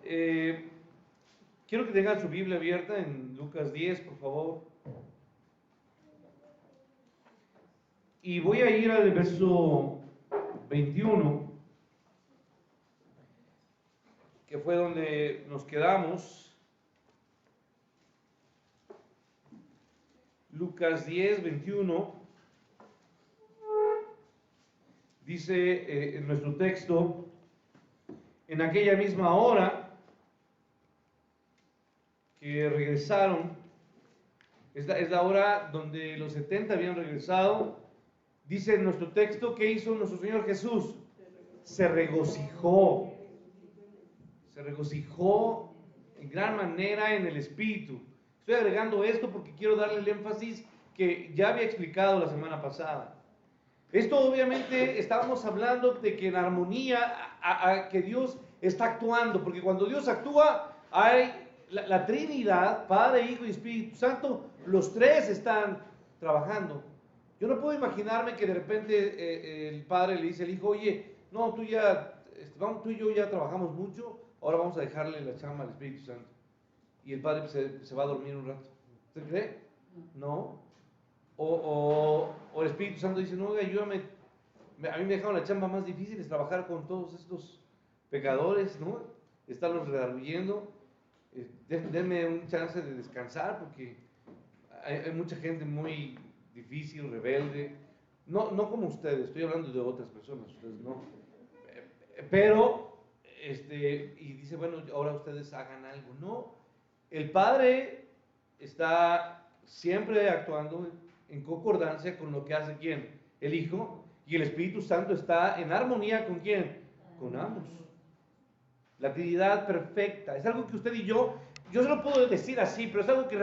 Eh, Quiero que tengan su Biblia abierta en Lucas 10, por favor. Y voy a ir al verso 21, que fue donde nos quedamos. Lucas 10, 21. Dice en nuestro texto: en aquella misma hora que regresaron, es la hora donde los 70 habían regresado. Dice en nuestro texto, ¿qué hizo nuestro Señor Jesús? Se regocijó en gran manera en el Espíritu. Estoy agregando esto porque quiero darle el énfasis que ya había explicado la semana pasada. Esto obviamente estábamos hablando de que en armonía que Dios está actuando, porque cuando Dios actúa hay la Trinidad, Padre, Hijo y Espíritu Santo, los tres están trabajando. Yo no puedo imaginarme que de repente el Padre le dice al Hijo: oye, no, tú y yo ya trabajamos mucho, ahora vamos a dejarle la chamba al Espíritu Santo. Y el Padre se va a dormir un rato. ¿Usted cree? No. O el Espíritu Santo dice: no, ayúdame, a mí me dejaron la chamba más difícil, es trabajar con todos estos pecadores, ¿no? Estarlos redarguyendo. Denme un chance de descansar, porque hay mucha gente muy difícil, rebelde. No como ustedes, estoy hablando de otras personas, ustedes no. Pero, y dice: bueno, ahora ustedes hagan algo. No, el Padre está siempre actuando en concordancia con lo que hace ¿quién? El Hijo. Y el Espíritu Santo está en armonía ¿con quién? Con ambos. La Trinidad perfecta. Es algo que usted y yo se lo puedo decir así, pero es algo que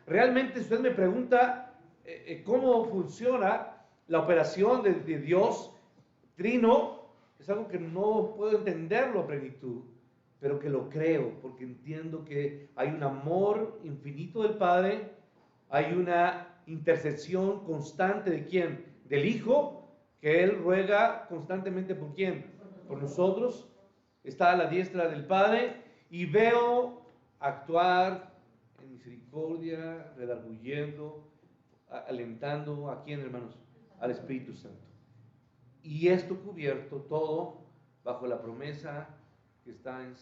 realmente, si usted me pregunta cómo funciona la operación de Dios Trino, es algo que no puedo entenderlo a plenitud, pero que lo creo, porque entiendo que hay un amor infinito del Padre, hay una intercesión constante ¿de quién? Del Hijo, que Él ruega constantemente ¿por quién? Por nosotros. Está a la diestra del Padre, y veo actuar en misericordia, redarguyendo, alentando ¿a quién, hermanos? Al Espíritu Santo. Y esto cubierto todo bajo la promesa que está en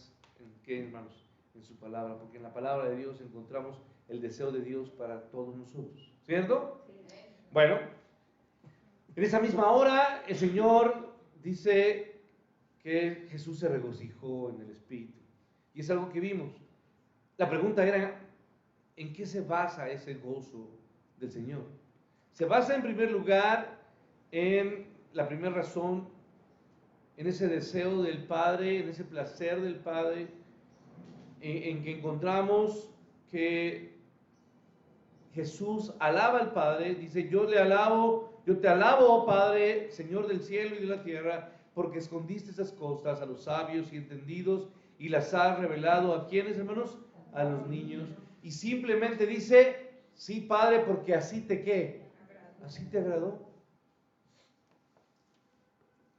¿qué, hermanos? En su palabra, porque en la palabra de Dios encontramos el deseo de Dios para todos nosotros, ¿cierto? Sí. Bueno, en esa misma hora el Señor dice que Jesús se regocijó en el Espíritu, y es algo que vimos. La pregunta era: ¿en qué se basa ese gozo del Señor? Se basa en primer lugar en la primera razón, en ese deseo del Padre, en ese placer del Padre, en que encontramos que Jesús alaba al Padre. Dice: yo te alabo, oh Padre, Señor del cielo y de la tierra, porque escondiste esas cosas a los sabios y entendidos y las has revelado ¿a quiénes, hermanos? A los niños. Y simplemente dice: sí, Padre, porque así te ¿qué? Así te agradó.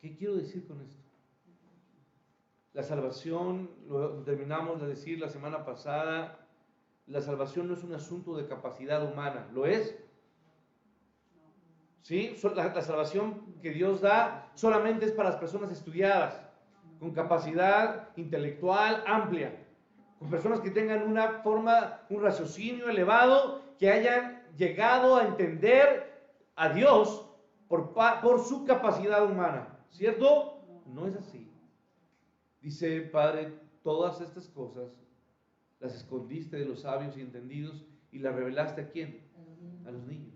¿Qué quiero decir con esto? La salvación, lo terminamos de decir la semana pasada, la salvación no es un asunto de capacidad humana. ¿Lo es? ¿Sí? La salvación que Dios da solamente es para las personas estudiadas, con capacidad intelectual amplia, con personas que tengan un raciocinio elevado, que hayan llegado a entender a Dios por su capacidad humana. ¿Cierto? No es así. Dice: Padre, todas estas cosas las escondiste de los sabios y entendidos y las revelaste ¿a quién? A los niños.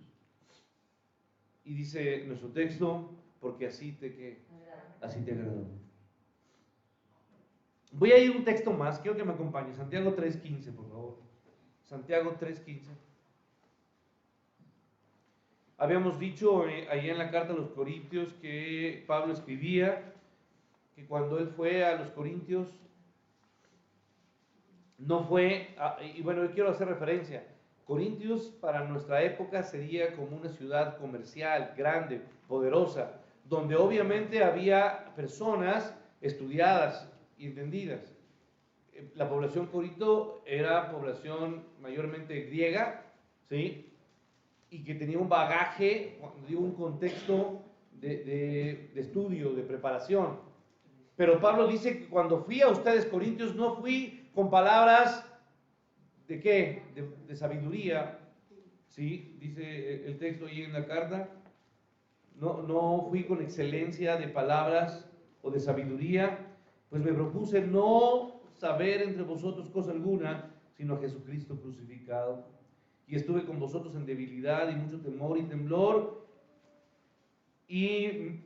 Y dice nuestro texto: porque así te agradó. Voy a ir un texto más, quiero que me acompañe. Santiago 3:15, por favor. Santiago 3:15. Habíamos dicho ahí en la carta a los Corintios que Pablo escribía que cuando él fue a los Corintios, no fue, y bueno, yo quiero hacer referencia, Corintios para nuestra época sería como una ciudad comercial, grande, poderosa, donde obviamente había personas estudiadas y entendidas. la población Corinto era población mayormente griega, ¿sí? Y que tenía un bagaje, digo, un contexto de estudio, de preparación. Pero Pablo dice que cuando fui a ustedes, Corintios, no fui con palabras de qué, de sabiduría, ¿sí? Dice el texto ahí en la carta, no fui con excelencia de palabras o de sabiduría, pues me propuse no saber entre vosotros cosa alguna, sino a Jesucristo crucificado. Y estuve con vosotros en debilidad y mucho temor y temblor, y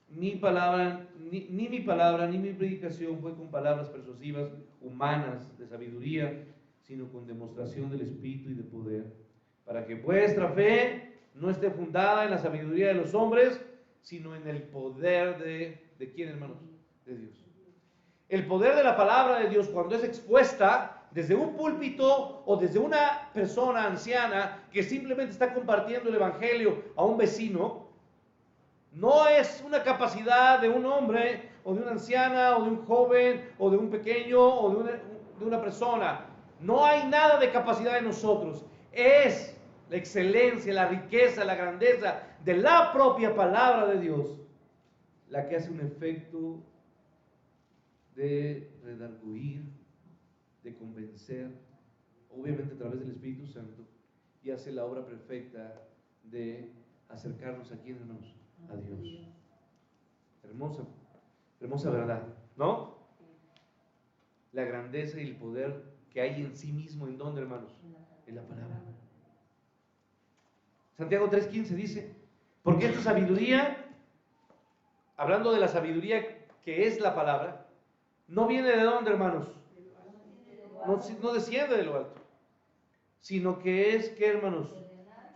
mi palabra, ni mi palabra, ni mi predicación fue con palabras persuasivas humanas de sabiduría, sino con demostración del Espíritu y de poder, para que vuestra fe no esté fundada en la sabiduría de los hombres, sino en el poder ¿de quién, hermanos? De Dios. El poder de la palabra de Dios, cuando es expuesta desde un púlpito o desde una persona anciana que simplemente está compartiendo el evangelio a un vecino, no es una capacidad de un hombre o de una anciana o de un joven o de un pequeño o de una persona. No hay nada de capacidad en nosotros. Es la excelencia, la riqueza, la grandeza de la propia palabra de Dios la que hace un efecto de redarguir, de convencer, obviamente a través del Espíritu Santo, y hace la obra perfecta de acercarnos aquí, hermanos, a Dios. Hermosa, hermosa verdad, ¿no? La grandeza y el poder que hay en sí mismo, ¿en dónde, hermanos? En la palabra. Santiago 3:15 dice, porque esta sabiduría, hablando de la sabiduría que es la palabra, no viene de dónde, hermanos, no desciende de lo alto, sino que es, ¿qué, hermanos?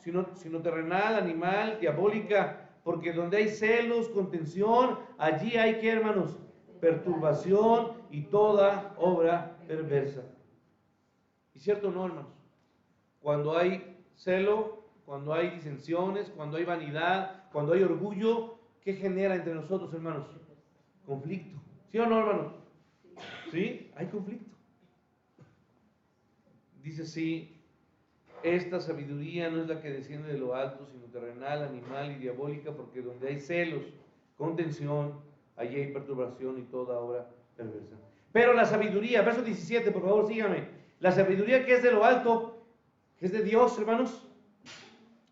Sino terrenal, animal, diabólica, porque donde hay celos, contención, allí hay, ¿qué, hermanos? Perturbación y toda obra perversa. ¿Y cierto o no, hermanos? Cuando hay celo, cuando hay disensiones, cuando hay vanidad, cuando hay orgullo, ¿qué genera entre nosotros, hermanos? Conflicto. ¿Sí o no, hermanos? ¿Sí? Hay conflicto. Dice así, esta sabiduría no es la que desciende de lo alto, sino terrenal, animal y diabólica, porque donde hay celos, contención, allí hay perturbación y toda obra perversa. Pero la sabiduría, verso 17, por favor, síganme. La sabiduría que es de lo alto, que es de Dios, hermanos,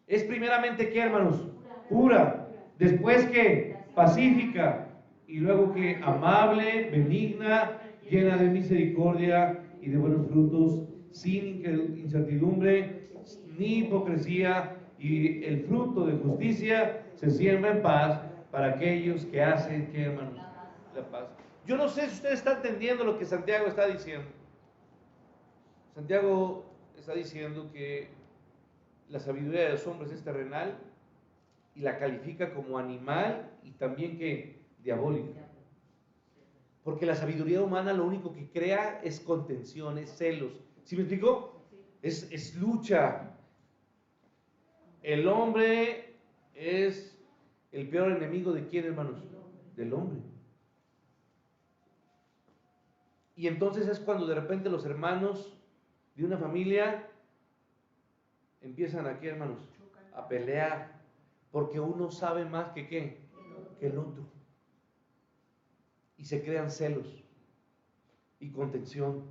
es primeramente, ¿qué, hermanos? Pura. Después, ¿qué? Pacífica. Y luego, ¿qué? Amable, benigna, llena de misericordia y de buenos frutos, sin incertidumbre ni hipocresía, y el fruto de justicia se siembra en paz para aquellos que hacen, ¿qué, hermanos? La paz. Yo no sé si usted está entendiendo lo que Santiago está diciendo. Santiago está diciendo que la sabiduría de los hombres es terrenal y la califica como animal y también que diabólica. Porque la sabiduría humana lo único que crea es contención, es celos. ¿Sí me explico? Es lucha. El hombre es el peor enemigo de quién, hermanos? Del hombre. Y entonces es cuando de repente los hermanos de una familia empiezan aquí, hermanos, a pelear, porque uno sabe más que ¿qué? Que el otro. Y se crean celos y contención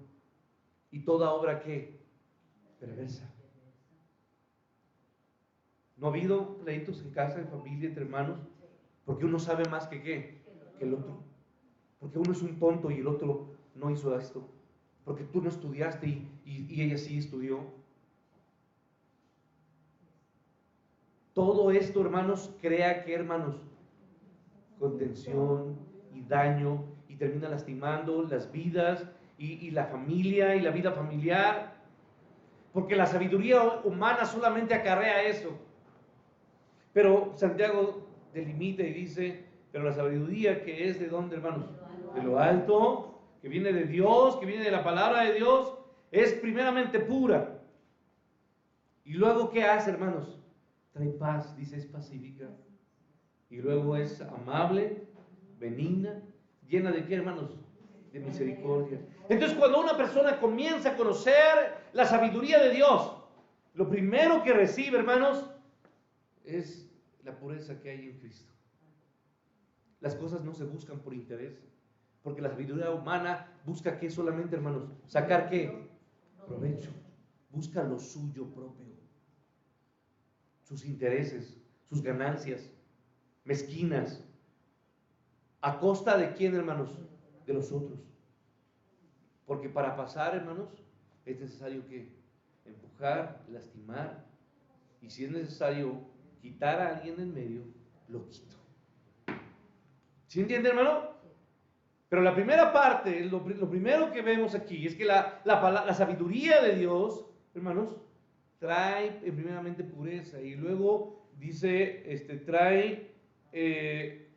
y toda obra que perversa. ¿No ha habido pleitos en casa, en familia, entre hermanos? Porque uno sabe más que ¿qué? Que el otro. Porque uno es un tonto y el otro no hizo esto. Porque tú no estudiaste y ella sí estudió. Todo esto, hermanos, crea que, hermanos, contención y daño, y termina lastimando las vidas y la familia y la vida familiar, porque la sabiduría humana solamente acarrea eso. Pero Santiago delimita y dice, pero la sabiduría que es de dónde, hermanos, de lo alto, que viene de Dios, que viene de la palabra de Dios, es primeramente pura. Y luego, ¿qué hace, hermanos? Trae paz, dice, es pacífica. Y luego es amable, benigna, llena de ¿qué, hermanos? de misericordia. Entonces, cuando una persona comienza a conocer la sabiduría de Dios, lo primero que recibe, hermanos, es la pureza que hay en Cristo. Las cosas no se buscan por interés, porque la sabiduría humana busca ¿qué solamente, hermanos? ¿Sacar qué? Provecho. Busca lo suyo propio, sus intereses, sus ganancias, mezquinas. ¿A costa de quién, hermanos? De los otros. Porque para pasar, hermanos, es necesario que empujar, lastimar, y si es necesario quitar a alguien en medio, lo quito. ¿Sí entiende, hermano? Pero la primera parte, lo primero que vemos aquí es que la sabiduría de Dios, hermanos, trae primeramente pureza, y luego dice,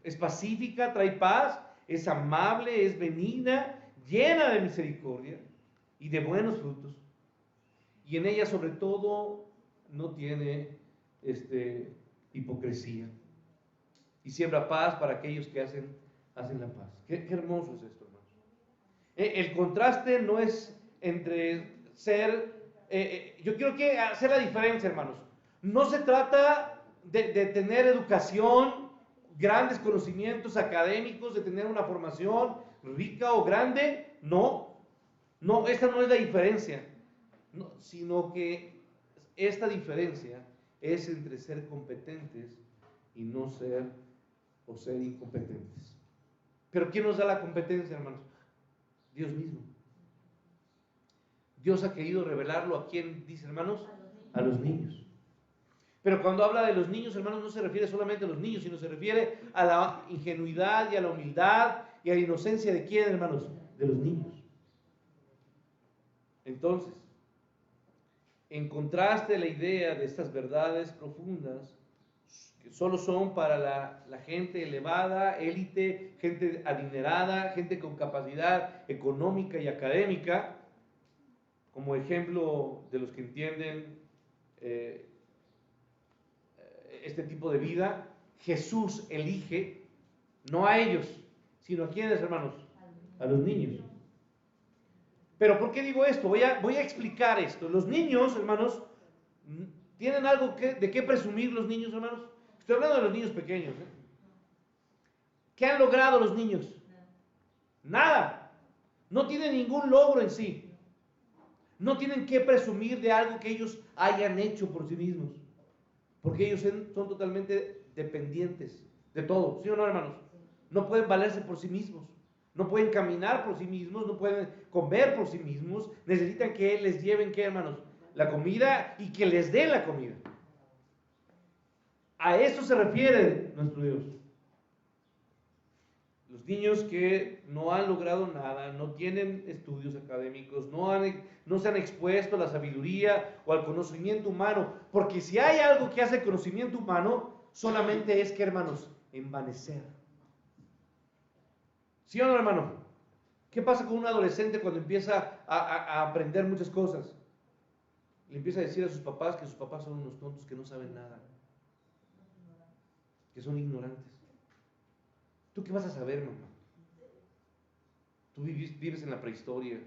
es pacífica, trae paz, es amable, es benigna, llena de misericordia y de buenos frutos, y en ella sobre todo no tiene hipocresía, y siembra paz para aquellos que hacen la paz. Qué hermoso es esto, hermanos. El contraste no es entre ser, yo quiero que hacer la diferencia, hermanos. No se trata de tener educación, grandes conocimientos académicos, de tener una formación rica o grande. No, esta no es la diferencia, no, sino que esta diferencia es entre ser competentes y no ser o ser incompetentes. Pero ¿quién nos da la competencia, hermanos? Dios mismo. Dios ha querido revelarlo a quién, dice, hermanos, a los niños. Pero cuando habla de los niños, hermanos, no se refiere solamente a los niños, sino se refiere a la ingenuidad y a la humildad y a la inocencia de quién, hermanos, de los niños. Entonces, en contraste a la idea de estas verdades profundas, que solo son para la gente elevada, élite, gente adinerada, gente con capacidad económica y académica, como ejemplo de los que entienden este tipo de vida, Jesús elige no a ellos, sino a quiénes, hermanos, a los niños. Pero ¿por qué digo esto? Voy a explicar esto. Los niños, hermanos, ¿tienen algo de qué presumir los niños, hermanos? Estoy hablando de los niños pequeños. ¿Qué han logrado los niños? Nada. No tienen ningún logro en sí. No tienen que presumir de algo que ellos hayan hecho por sí mismos. Porque ellos son totalmente dependientes de todo. ¿Sí o no, hermanos? No pueden valerse por sí mismos. No pueden caminar por sí mismos. No pueden comer por sí mismos. Necesitan que les lleven, ¿qué, hermanos? La comida y que les den la comida. A eso se refiere nuestro Dios. Los niños que no han logrado nada, no tienen estudios académicos, no se han expuesto a la sabiduría o al conocimiento humano, porque si hay algo que hace el conocimiento humano, solamente es que, hermanos, envanecer. ¿Sí o no, hermano? ¿Qué pasa con un adolescente cuando empieza a aprender muchas cosas? Le empieza a decir a sus papás que sus papás son unos tontos que no saben nada, que son ignorantes. ¿Tú qué vas a saber, mamá? Tú vives en la prehistoria.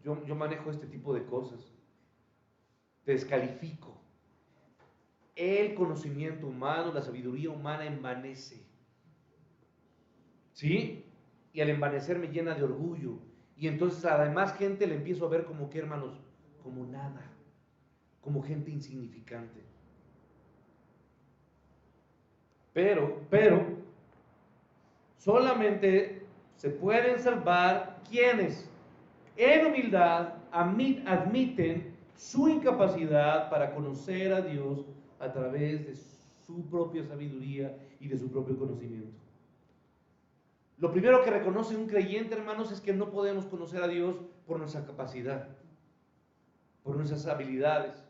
Yo manejo este tipo de cosas. Te descalifico. El conocimiento humano, la sabiduría humana envanece. ¿Sí? Y al envanecer me llena de orgullo. Y entonces a la demás gente le empiezo a ver como que, hermanos, como nada. Como gente insignificante. Pero, solamente se pueden salvar quienes en humildad admiten su incapacidad para conocer a Dios a través de su propia sabiduría y de su propio conocimiento. Lo primero que reconoce un creyente, hermanos, es que no podemos conocer a Dios por nuestra capacidad, por nuestras habilidades.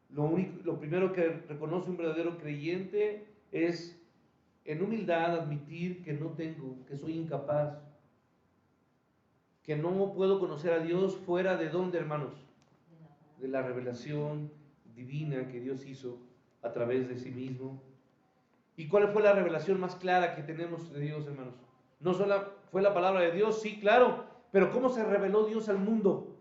Lo primero que reconoce un verdadero creyente es en humildad admitir que no tengo, que soy incapaz, que no puedo conocer a Dios fuera de ¿dónde, hermanos? De la revelación divina que Dios hizo a través de sí mismo. ¿Y cuál fue la revelación más clara que tenemos de Dios, hermanos? No solo ¿Fue la palabra de Dios? Sí, claro. Pero ¿cómo se reveló Dios al mundo?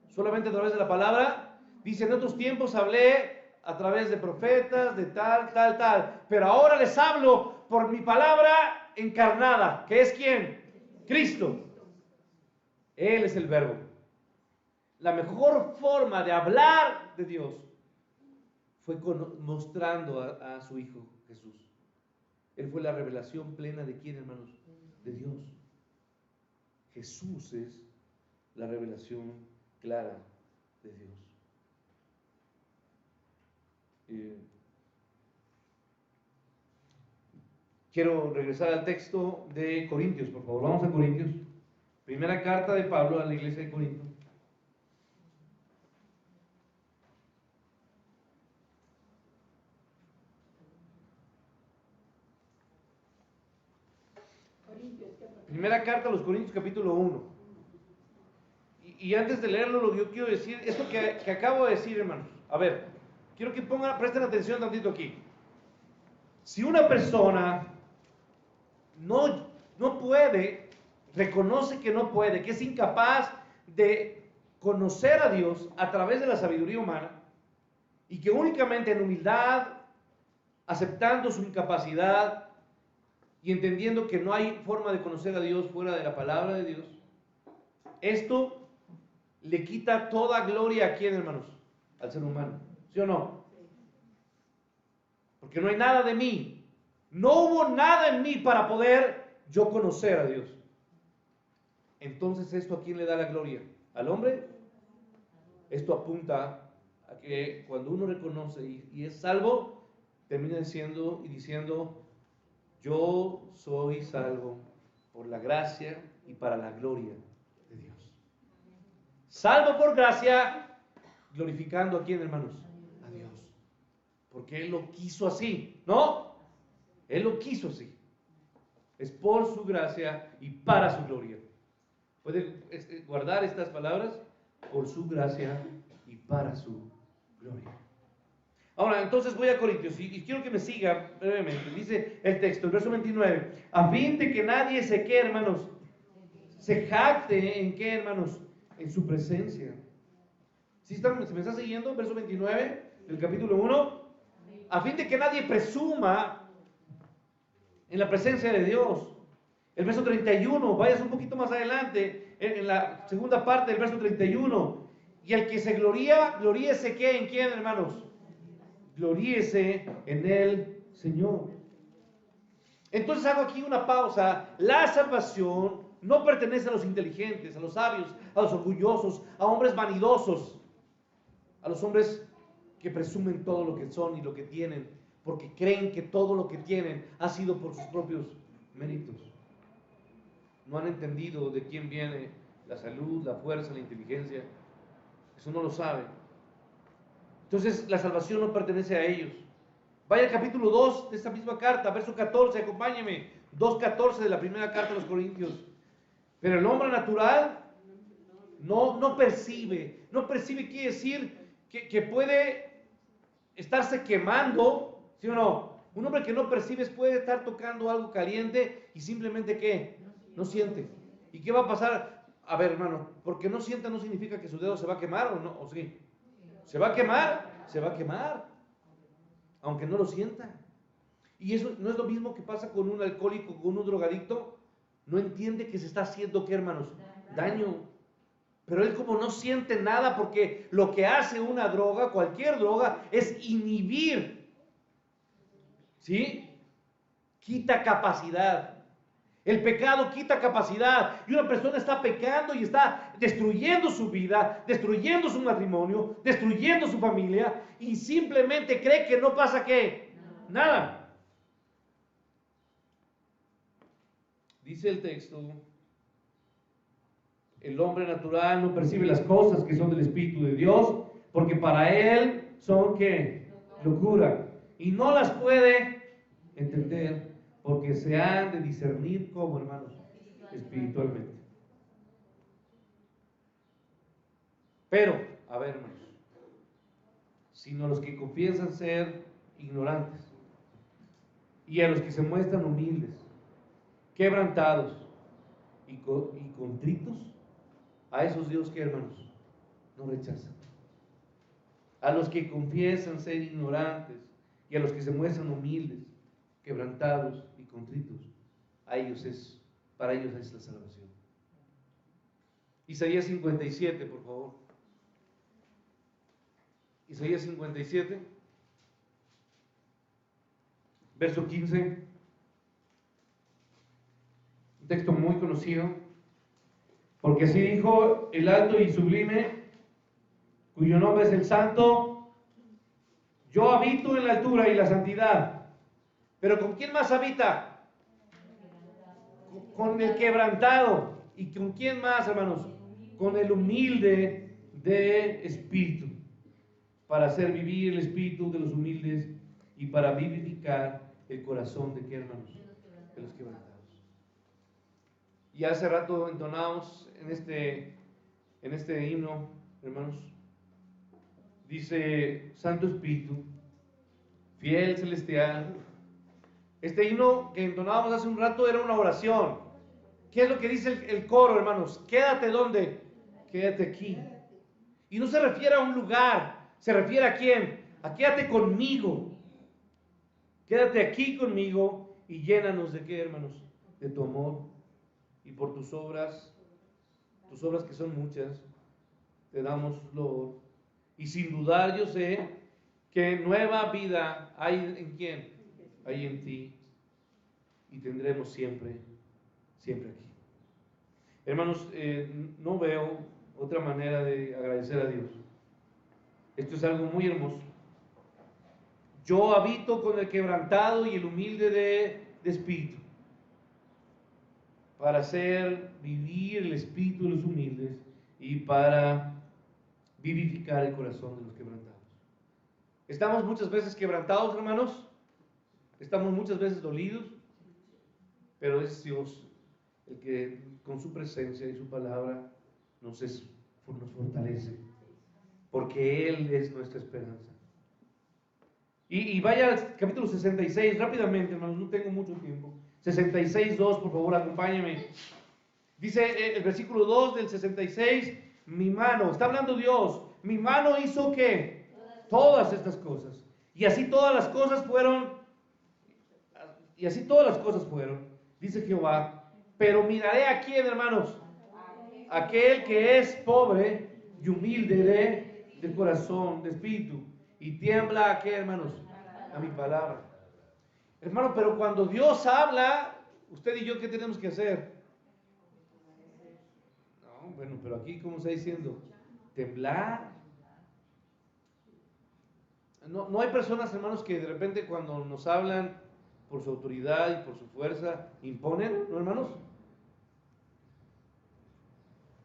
¿Solamente a través de la palabra? Dice, en otros tiempos hablé a través de profetas, de tal, tal, tal. Pero ahora les hablo por mi palabra encarnada. ¿Que es quién? Cristo. Él es el verbo. La mejor forma de hablar de Dios fue mostrando a su Hijo Jesús. Él fue la revelación plena de quién, hermanos, de Dios. Jesús es la revelación clara de Dios. Quiero regresar al texto de Corintios, por favor. Vamos a Corintios. Primera carta de Pablo a la iglesia de Corinto. Primera carta a los Corintios, capítulo 1. Y antes de leerlo, lo que yo quiero decir, esto que acabo de decir, hermanos. A ver, quiero que presten atención tantito aquí. Si una persona no puede, reconoce que no puede, que es incapaz de conocer a Dios a través de la sabiduría humana, y que únicamente en humildad, aceptando su incapacidad y entendiendo que no hay forma de conocer a Dios fuera de la palabra de Dios, esto le quita toda gloria a quién, hermanos, al ser humano, ¿sí o no? Porque no hay nada de mí, no hubo nada en mí para poder yo conocer a Dios. Entonces, ¿esto a quién le da la gloria? ¿Al hombre? Esto apunta a que cuando uno reconoce y es salvo, termina diciendo yo soy salvo por la gracia y para la gloria de Dios. Salvo por gracia, glorificando a quién, hermanos, a Dios, porque Él lo quiso así, ¿no? Él lo quiso así. Es por su gracia y para su gloria. ¿Puede guardar estas palabras? Por su gracia y para su gloria. Ahora, entonces voy a Corintios y quiero que me siga brevemente. Dice el texto, el verso 29. A fin de que nadie se quede, hermanos, se jacte en qué, hermanos, en su presencia. ¿Sí me está siguiendo? Verso 29 del capítulo 1. A fin de que nadie presuma en la presencia de Dios. El verso 31, vayas un poquito más adelante, en la segunda parte del verso 31. Y el que se gloría, gloríese ¿qué? ¿En quién, hermanos? Gloríese en el Señor. Entonces hago aquí una pausa. La salvación no pertenece a los inteligentes, a los sabios, a los orgullosos, a hombres vanidosos, a los hombres que presumen todo lo que son y lo que tienen, porque creen que todo lo que tienen ha sido por sus propios méritos. No han entendido de quién viene la salud, la fuerza, la inteligencia. Eso no lo saben. Entonces la salvación no pertenece a ellos. Vaya al capítulo 2 de esta misma carta, verso 14, acompáñeme. 2:14 de la primera carta a los Corintios. Pero el hombre natural no percibe. No percibe quiere decir que puede estarse quemando, ¿sí o no? Un hombre que no percibes puede estar tocando algo caliente y simplemente ¿qué? No siente. ¿Y qué va a pasar? A ver, hermano, porque no sienta no significa que su dedo se va a quemar o no, o sí. ¿Se va a quemar? Se va a quemar, aunque no lo sienta. Y eso no es lo mismo que pasa con un alcohólico, con un drogadicto. No entiende que se está haciendo, ¿qué, hermanos? Daño. Pero él como no siente nada, porque lo que hace una droga, cualquier droga, es inhibir, ¿sí? Quita capacidad. El pecado quita capacidad. Y una persona está pecando y está destruyendo su vida, destruyendo su matrimonio, destruyendo su familia, y simplemente cree que no pasa ¿qué? Nada. Dice el texto, el hombre natural no percibe las cosas que son del Espíritu de Dios, porque para él son ¿qué? Locura. Y no las puede entender, porque se han de discernir como, hermanos, espiritualmente. Pero, a ver, hermanos, sino los que confiesan ser ignorantes, y a los que se muestran humildes, quebrantados y contritos, a esos Dios que, hermanos, no rechazan. A los que confiesan ser ignorantes y a los que se muestran humildes, quebrantados y contritos, para ellos es la salvación. Isaías 57, por favor. Isaías 57, verso 15. Un texto muy conocido. Porque así dijo el alto y sublime, cuyo nombre es el Santo: yo habito en la altura y la santidad. Pero ¿con quién más habita? Con el quebrantado. ¿Y con quién más, hermanos? Con el humilde de espíritu, para hacer vivir el espíritu de los humildes y para vivificar el corazón de qué, hermanos? De los quebrantados. Y hace rato entonamos en este himno, hermanos, dice: Santo Espíritu, fiel celestial. Este himno que entonábamos hace un rato era una oración. ¿Qué es lo que dice el coro, hermanos? Quédate ¿dónde? Quédate aquí. Y no se refiere a un lugar, se refiere a quién. A quédate conmigo. Quédate aquí conmigo y llénanos de qué, hermanos? De tu amor. Y por tus obras que son muchas, te damos loor. Y sin dudar yo sé que nueva vida hay en quién, hay en ti, y tendremos siempre aquí. Hermanos, no veo otra manera de agradecer a Dios. Esto es algo muy hermoso. Yo habito con el quebrantado y el humilde de espíritu, para hacer vivir el espíritu de los humildes y para vivificar el corazón de los quebrantados. Estamos muchas veces quebrantados, hermanos. Estamos muchas veces dolidos, pero es Dios el que con su presencia y su palabra nos fortalece, porque Él es nuestra esperanza. Y vaya al capítulo 66, rápidamente, hermanos, no tengo mucho tiempo. 66:2, por favor, acompáñame. Dice el versículo 2 del 66, mi mano, está hablando Dios, mi mano hizo ¿qué? Todas estas cosas. Y así todas las cosas fueron, dice Jehová. Pero miraré a quién, hermanos, aquel que es pobre y humilde de corazón, de espíritu, y tiembla a qué, hermanos, a mi palabra. Hermano, pero cuando Dios habla, usted y yo, ¿qué tenemos que hacer? No, bueno, pero aquí, ¿cómo está diciendo? Temblar. No hay personas, hermanos, que de repente cuando nos hablan por su autoridad y por su fuerza, imponen, ¿no, hermanos?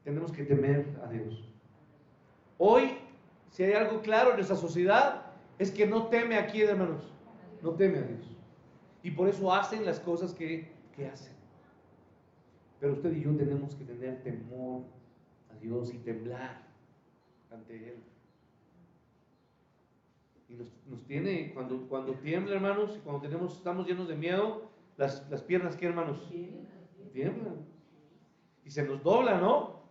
Tenemos que temer a Dios. Hoy, si hay algo claro en nuestra sociedad, es que no teme a quién, hermanos, no teme a Dios. Y por eso hacen las cosas que hacen. Pero usted y yo tenemos que tener temor a Dios y temblar ante Él. Y nos tiene, cuando tiembla, hermanos, y cuando estamos llenos de miedo, las piernas, ¿qué, hermanos? Tiemblan. Y se nos dobla, ¿no?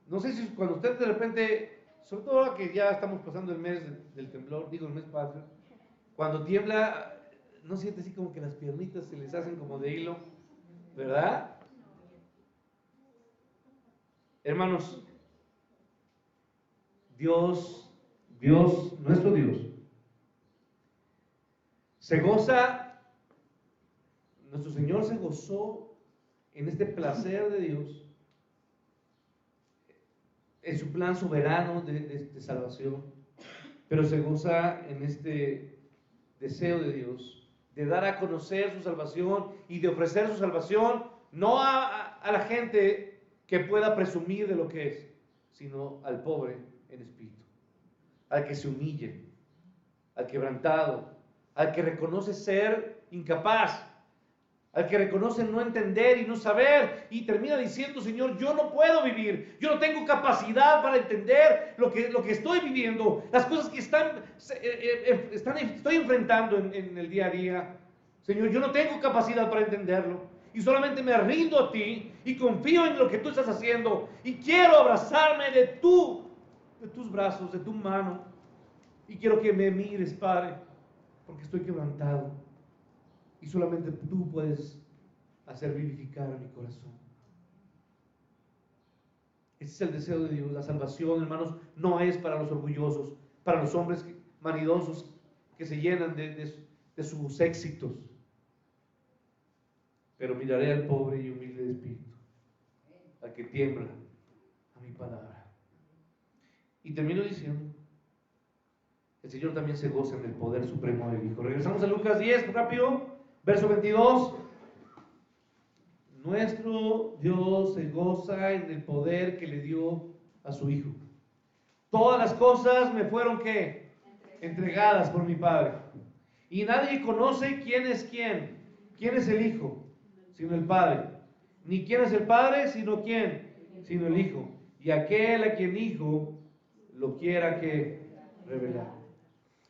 No sé si cuando usted de repente, sobre todo ahora que ya estamos pasando el mes del temblor, el mes patrio, cuando tiembla, ¿no siente así como que las piernitas se les hacen como de hilo? ¿Verdad? Hermanos, Dios, nuestro Dios, se goza, nuestro Señor se gozó en este placer de Dios, en su plan soberano de salvación, pero se goza en este deseo de Dios de dar a conocer su salvación y de ofrecer su salvación no a la gente que pueda presumir de lo que es, sino al pobre en espíritu, al que se humille, al quebrantado, al que reconoce ser incapaz, al que reconoce no entender y no saber, y termina diciendo: Señor, yo no puedo vivir, yo no tengo capacidad para entender lo que estoy viviendo, las cosas que estoy enfrentando en el día a día. Señor, yo no tengo capacidad para entenderlo. y solamente me rindo a ti y confío en lo que tú estás haciendo y quiero abrazarme de tus brazos, de tu mano, y quiero que me mires, Padre, porque estoy quebrantado y solamente tú puedes hacer vivificar mi corazón. Ese es el deseo de Dios. La salvación, hermanos, no es para los orgullosos, para los hombres vanidosos que se llenan de sus éxitos. Pero miraré al pobre y humilde de espíritu, al que tiembla a mi palabra. Y termino diciendo, el Señor también se goza en el poder supremo del Hijo. Regresamos a Lucas 10, rápido, verso 22. Nuestro Dios se goza en el poder que le dio a su Hijo. Todas las cosas me fueron, ¿qué? Entregadas por mi Padre. Y nadie conoce quién es quién. ¿Quién es el Hijo? Sino el Padre. Ni quién es el Padre, sino quién. Sino el Hijo. Y aquel a quien Hijo lo quiera que revelar.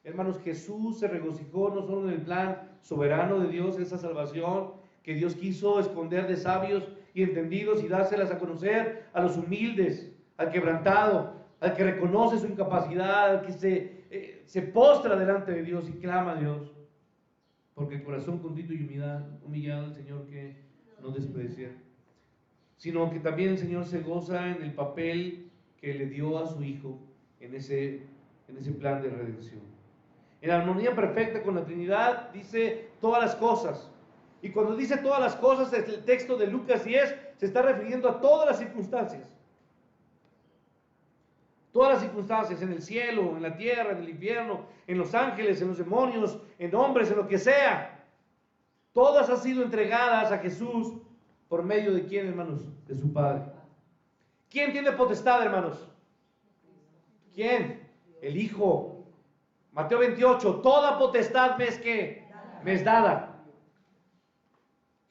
Hermanos, Jesús se regocijó no solo en el plan soberano de Dios, esa salvación que Dios quiso esconder de sabios y entendidos y dárselas a conocer a los humildes, al quebrantado, al que reconoce su incapacidad, al que se postra delante de Dios y clama a Dios, porque el corazón contrito y humillado el Señor que no desprecia, sino que también el Señor se goza en el papel que le dio a su Hijo en ese plan de redención. En armonía perfecta con la Trinidad, dice todas las cosas. Y cuando dice todas las cosas, el texto de Lucas 10 se está refiriendo a todas las circunstancias. Todas las circunstancias, en el cielo, en la tierra, en el infierno, en los ángeles, en los demonios, en hombres, en lo que sea. Todas han sido entregadas a Jesús por medio de ¿quién, hermanos? De su Padre. ¿Quién tiene potestad, hermanos? ¿Quién? El Hijo. Mateo 28, toda potestad me es ¿qué? Me es dada.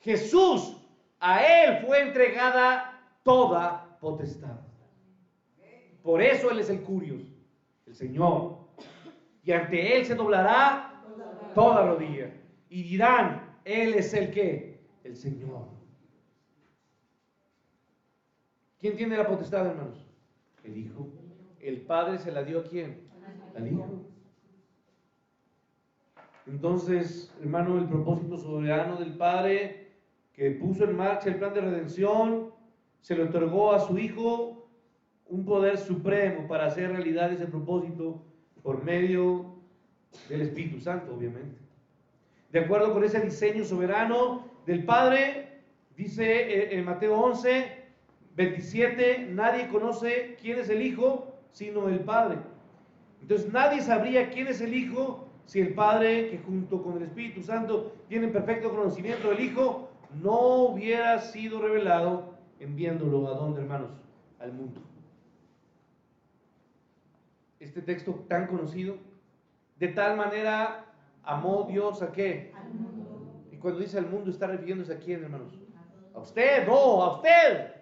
Jesús, a Él fue entregada toda potestad. Por eso Él es el Curios, el Señor. Y ante Él se doblará toda rodilla. Y dirán, Él es el ¿qué? El Señor. ¿Quién tiene la potestad, hermanos? El Hijo. El Padre se la dio ¿a quién? Al Hijo. Entonces, hermano, el propósito soberano del Padre que puso en marcha el plan de redención, se le otorgó a su Hijo un poder supremo para hacer realidad ese propósito por medio del Espíritu Santo, obviamente. De acuerdo con ese diseño soberano del Padre, dice en Mateo 11, 27, nadie conoce quién es el Hijo sino el Padre. Entonces nadie sabría quién es el Hijo si el Padre, que junto con el Espíritu Santo tiene perfecto conocimiento del Hijo, no hubiera sido revelado enviándolo ¿a dónde, hermanos? Al mundo. Este texto tan conocido, de tal manera amó Dios ¿a qué? Al mundo. Y cuando dice al mundo está refiriéndose a quién, hermanos? A usted, no, a usted.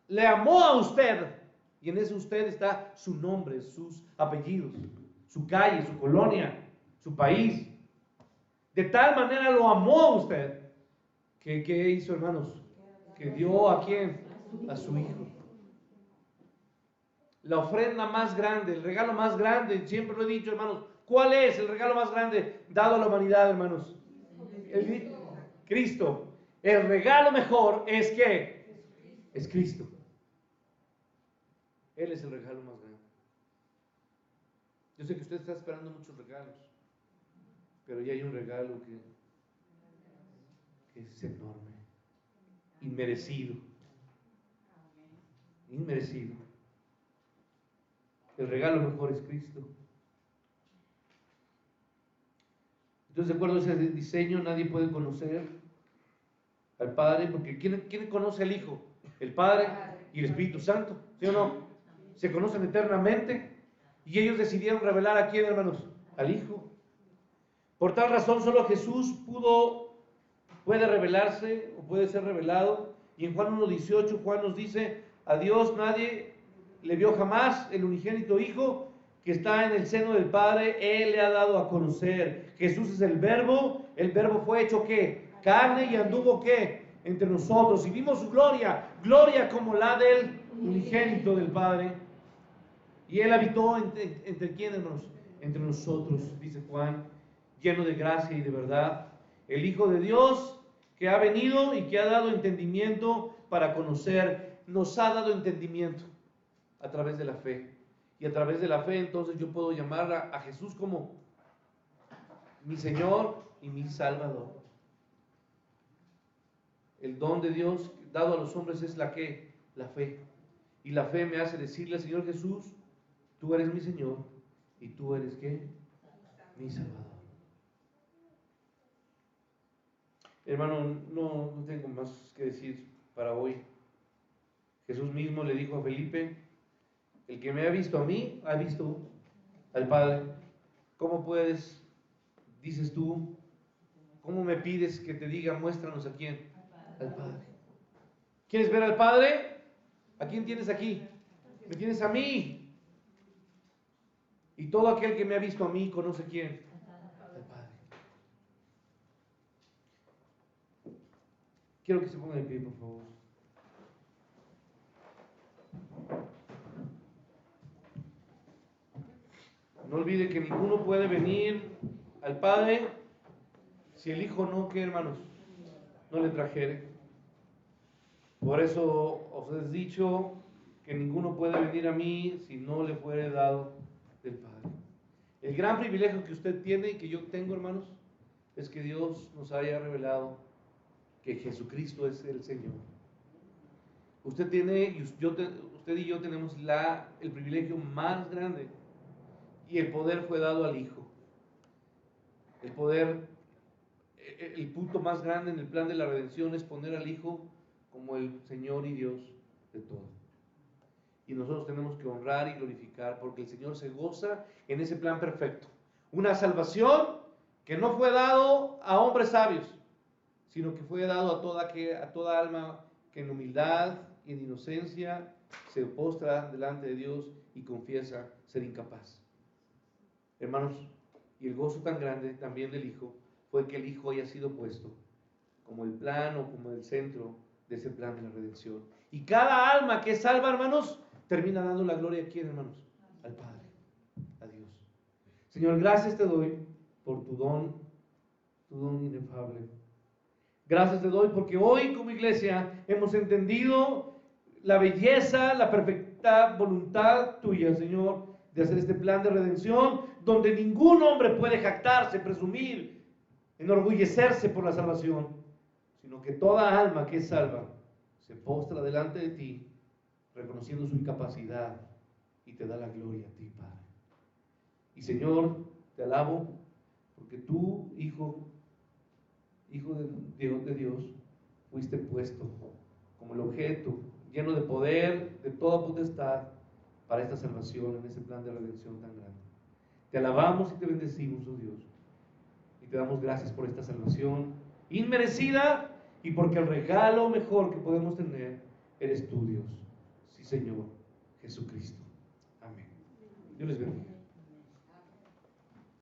Le amó a usted. Y en ese usted está su nombre, sus apellidos, su calle, su colonia, su país. De tal manera lo amó a usted que ¿qué hizo, hermanos? Que dio ¿a quién? A su Hijo. La ofrenda más grande, el regalo más grande, siempre lo he dicho, hermanos, ¿cuál es el regalo más grande dado a la humanidad, hermanos? Cristo. El regalo mejor es ¿qué? Es Cristo. Él es el regalo más grande. Yo sé que usted está esperando muchos regalos, pero ya hay un regalo que es enorme, inmerecido. Inmerecido. El regalo mejor es Cristo. Entonces, de acuerdo a ese diseño, nadie puede conocer al Padre, porque ¿quién conoce al Hijo? El Padre y el Espíritu Santo, ¿sí o no? Se conocen eternamente y ellos decidieron revelar ¿a quién, hermanos? Al Hijo. Por tal razón, solo Jesús puede revelarse o puede ser revelado. Y en Juan 1:18, Juan nos dice: a Dios nadie le vio jamás, el unigénito Hijo que está en el seno del Padre, Él le ha dado a conocer. Jesús es el Verbo fue hecho ¿qué? carne y anduvo ¿qué? Entre nosotros, y vimos su gloria, gloria como la del unigénito del Padre. Y Él habitó entre quienes entre nosotros, dice Juan, lleno de gracia y de verdad. El Hijo de Dios que ha venido y que ha dado entendimiento para conocer, nos ha dado entendimiento a través de la fe. Y a través de la fe entonces yo puedo llamar a Jesús como mi Señor y mi Salvador. El don de Dios dado a los hombres es la fe. Y la fe me hace decirle al Señor Jesús, tú eres mi Señor y tú eres ¿qué? Mi Salvador. Hermano, no tengo más que decir para hoy. Jesús mismo le dijo a Felipe, el que me ha visto a mí, ha visto al Padre. ¿Cómo puedes, dices tú, cómo me pides que te diga, muéstranos a quién? Al Padre. ¿Quieres ver al Padre? ¿A quién tienes aquí? Me tienes a mí. Y todo aquel que me ha visto a mí conoce quién? Al Padre. Quiero que se pongan de pie, por favor. No olvide que ninguno puede venir al Padre si el Hijo no, ¿qué, hermanos? No le trajere. Por eso os he dicho que ninguno puede venir a mí si no le fuere dado del Padre. El gran privilegio que usted tiene y que yo tengo, hermanos, es que Dios nos haya revelado que Jesucristo es el Señor. Usted y yo tenemos el privilegio más grande, y el poder fue dado al Hijo. El punto más grande en el plan de la redención es poner al Hijo como el Señor y Dios de todo. Y nosotros tenemos que honrar y glorificar, porque el Señor se goza en ese plan perfecto. Una salvación que no fue dado a hombres sabios, sino que fue dado a toda alma que en humildad y en inocencia se postra delante de Dios y confiesa ser incapaz. Hermanos, y el gozo tan grande también del Hijo fue que el Hijo haya sido puesto como el plan o como el centro de ese plan de la redención. Y cada alma que es salva, hermanos, termina dando la gloria a quién, hermanos? Al Padre, a Dios. Señor, gracias te doy por tu don inefable. Gracias te doy porque hoy como iglesia hemos entendido la belleza, la perfecta voluntad tuya, Señor, de hacer este plan de redención, donde ningún hombre puede jactarse, presumir, enorgullecerse por la salvación, sino que toda alma que es salva se postra delante de ti, reconociendo su incapacidad, y te da la gloria a ti, Padre. Y Señor, te alabo, porque tú, Hijo de Dios, fuiste puesto como el objeto, lleno de poder, de toda potestad, para esta salvación, en ese plan de redención tan grande. Te alabamos y te bendecimos, oh Dios, y te damos gracias por esta salvación inmerecida, y porque el regalo mejor que podemos tener eres tú, Dios. Sí, Señor Jesucristo. Amén. Dios les bendiga.